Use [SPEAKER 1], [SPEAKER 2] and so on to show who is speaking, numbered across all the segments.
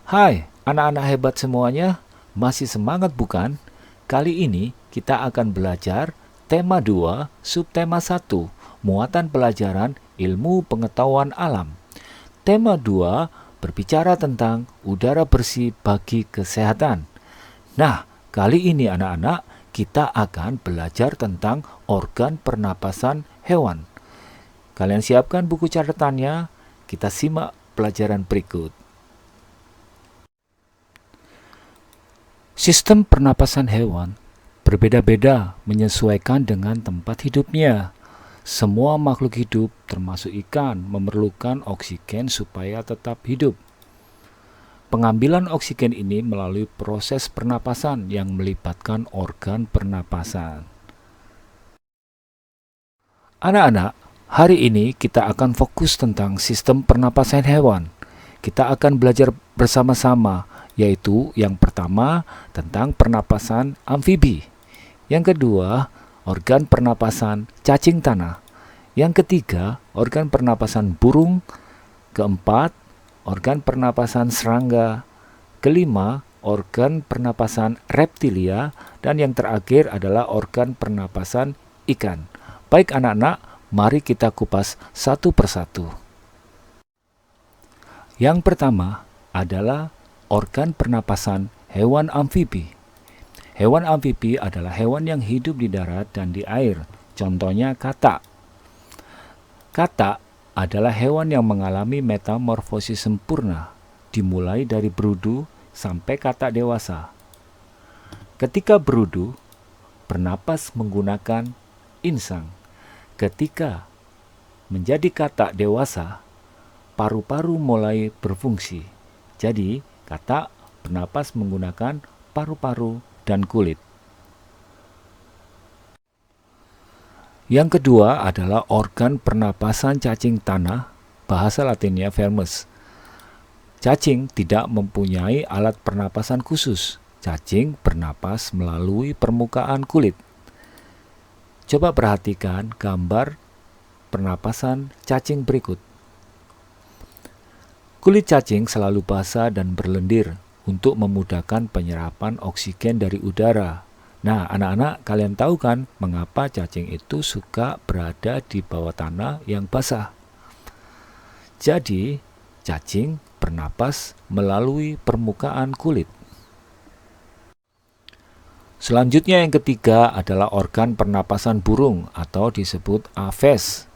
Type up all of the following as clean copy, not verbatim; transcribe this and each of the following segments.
[SPEAKER 1] Hai, anak-anak hebat semuanya. Masih semangat bukan? Kali ini kita akan belajar tema 2, subtema 1, muatan pelajaran ilmu pengetahuan alam. Tema 2 berbicara tentang udara bersih bagi kesehatan. Nah, kali ini anak-anak kita akan belajar tentang organ pernapasan hewan. Kalian siapkan buku catatannya? Kita simak pelajaran berikut. Sistem pernapasan hewan berbeda-beda menyesuaikan dengan tempat hidupnya. Semua makhluk hidup, termasuk ikan, memerlukan oksigen supaya tetap hidup. Pengambilan oksigen ini melalui proses pernapasan yang melibatkan organ pernapasan. Anak-anak, hari ini kita akan fokus tentang sistem pernapasan hewan. Kita akan belajar bersama-sama, yaitu yang pertama tentang pernapasan amfibi, yang kedua organ pernapasan cacing tanah, yang ketiga organ pernapasan burung, keempat organ pernapasan serangga, kelima organ pernapasan reptilia, dan yang terakhir adalah organ pernapasan ikan. Baik anak-anak, mari kita kupas satu persatu. Yang pertama adalah organ pernapasan hewan amfibi. Hewan amfibi adalah hewan yang hidup di darat dan di air. Contohnya katak. Katak adalah hewan yang mengalami metamorfosis sempurna, dimulai dari berudu sampai katak dewasa. Ketika berudu, bernapas menggunakan insang. Ketika menjadi katak dewasa, paru-paru mulai berfungsi. Jadi, katak bernapas menggunakan paru-paru dan kulit. Yang kedua adalah organ pernapasan cacing tanah, bahasa latinnya vermis. Cacing tidak mempunyai alat pernapasan khusus. Cacing bernapas melalui permukaan kulit. Coba perhatikan gambar pernapasan cacing berikut. Kulit cacing selalu basah dan berlendir untuk memudahkan penyerapan oksigen dari udara. Nah, anak-anak, kalian tahu kan mengapa cacing itu suka berada di bawah tanah yang basah? Jadi, cacing bernapas melalui permukaan kulit. Selanjutnya yang ketiga adalah organ pernapasan burung atau disebut aves.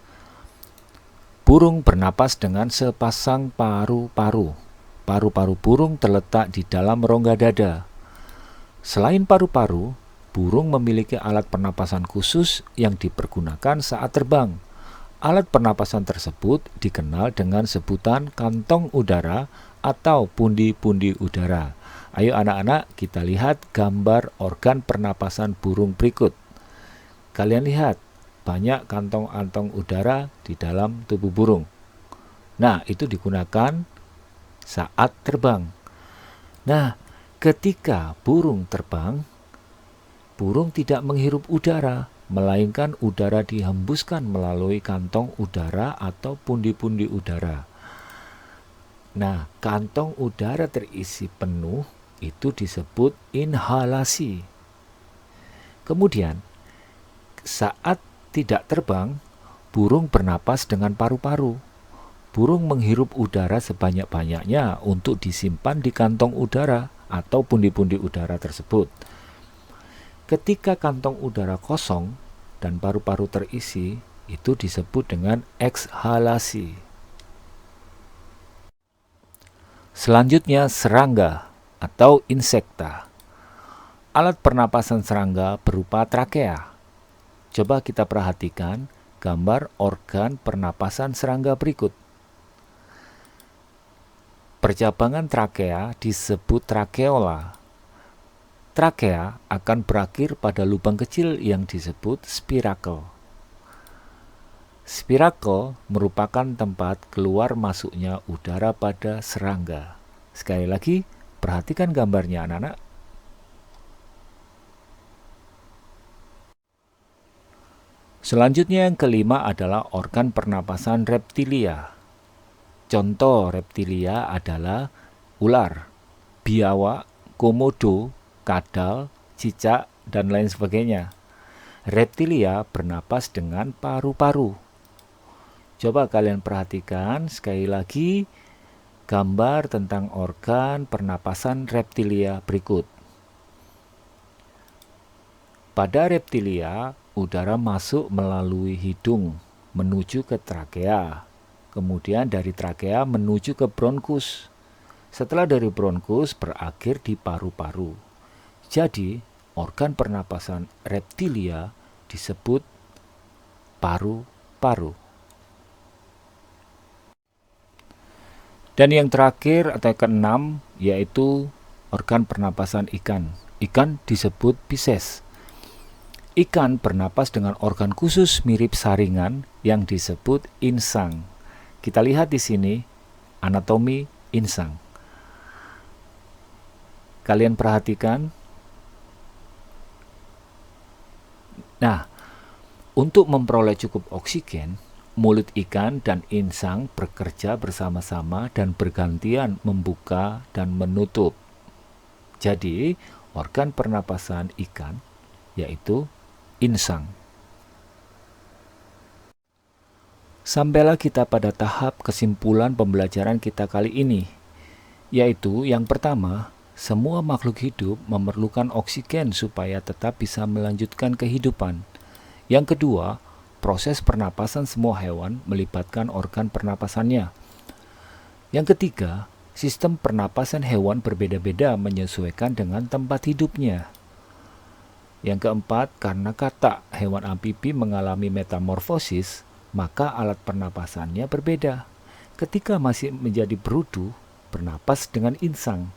[SPEAKER 1] Burung bernapas dengan sepasang paru-paru. Paru-paru burung terletak di dalam rongga dada. Selain paru-paru, burung memiliki alat pernapasan khusus yang dipergunakan saat terbang. Alat pernapasan tersebut dikenal dengan sebutan kantong udara atau pundi-pundi udara. Ayo anak-anak, kita lihat gambar organ pernapasan burung berikut. Kalian lihat, banyak kantong-kantong udara di dalam tubuh burung. Nah, itu digunakan saat terbang. Nah, ketika burung terbang, burung tidak menghirup udara, melainkan udara dihembuskan melalui kantong udara atau pundi-pundi udara. Nah, kantong udara terisi penuh itu disebut inhalasi. Kemudian, saat tidak terbang, burung bernapas dengan paru-paru. Burung menghirup udara sebanyak-banyaknya untuk disimpan di kantong udara atau pundi-pundi udara tersebut. Ketika kantong udara kosong dan paru-paru terisi, itu disebut dengan ekshalasi. Selanjutnya serangga atau insekta. Alat pernapasan serangga berupa trakea. Coba kita perhatikan gambar organ pernapasan serangga berikut. Percabangan trakea disebut trakeola. Trakea akan berakhir pada lubang kecil yang disebut spirakel. Spirakel merupakan tempat keluar masuknya udara pada serangga. Sekali lagi, perhatikan gambarnya anak-anak. Selanjutnya yang kelima adalah organ pernapasan reptilia. Contoh reptilia adalah ular. biawak, komodo, kadal, cicak, dan lain sebagainya. Reptilia bernapas dengan paru-paru. Coba kalian perhatikan sekali lagi gambar tentang organ pernapasan reptilia berikut. Pada reptilia, udara masuk melalui hidung menuju ke trakea. Kemudian dari trakea menuju ke bronkus. Setelah dari bronkus berakhir di paru-paru. Jadi, organ pernapasan reptilia disebut paru-paru. Dan yang terakhir atau keenam yaitu organ pernapasan ikan. Ikan disebut Pisces. Ikan bernapas dengan organ khusus mirip saringan yang disebut insang. Kita lihat di sini anatomi insang. Kalian perhatikan. Nah, untuk memperoleh cukup oksigen, mulut ikan dan insang bekerja bersama-sama dan bergantian membuka dan menutup. Jadi, organ pernapasan ikan yaitu insang. Sampailah kita pada tahap kesimpulan pembelajaran kita kali ini, yaitu yang pertama, semua makhluk hidup memerlukan oksigen supaya tetap bisa melanjutkan kehidupan. Yang kedua, proses pernapasan semua hewan melibatkan organ pernapasannya. Yang ketiga, sistem pernapasan hewan berbeda-beda menyesuaikan dengan tempat hidupnya. Yang keempat, karena katak hewan amfibi mengalami metamorfosis, maka alat pernapasannya berbeda. Ketika masih menjadi berudu, bernapas dengan insang.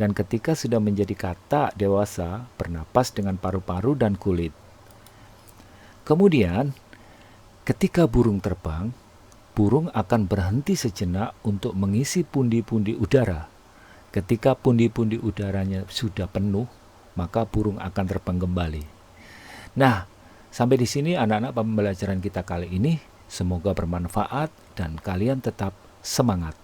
[SPEAKER 1] Dan ketika sudah menjadi katak dewasa, bernapas dengan paru-paru dan kulit. Kemudian, ketika burung terbang, burung akan berhenti sejenak untuk mengisi pundi-pundi udara. Ketika pundi-pundi udaranya sudah penuh, maka burung akan terbang kembali. Nah, sampai di sini anak-anak pembelajaran kita kali ini. Semoga bermanfaat dan kalian tetap semangat.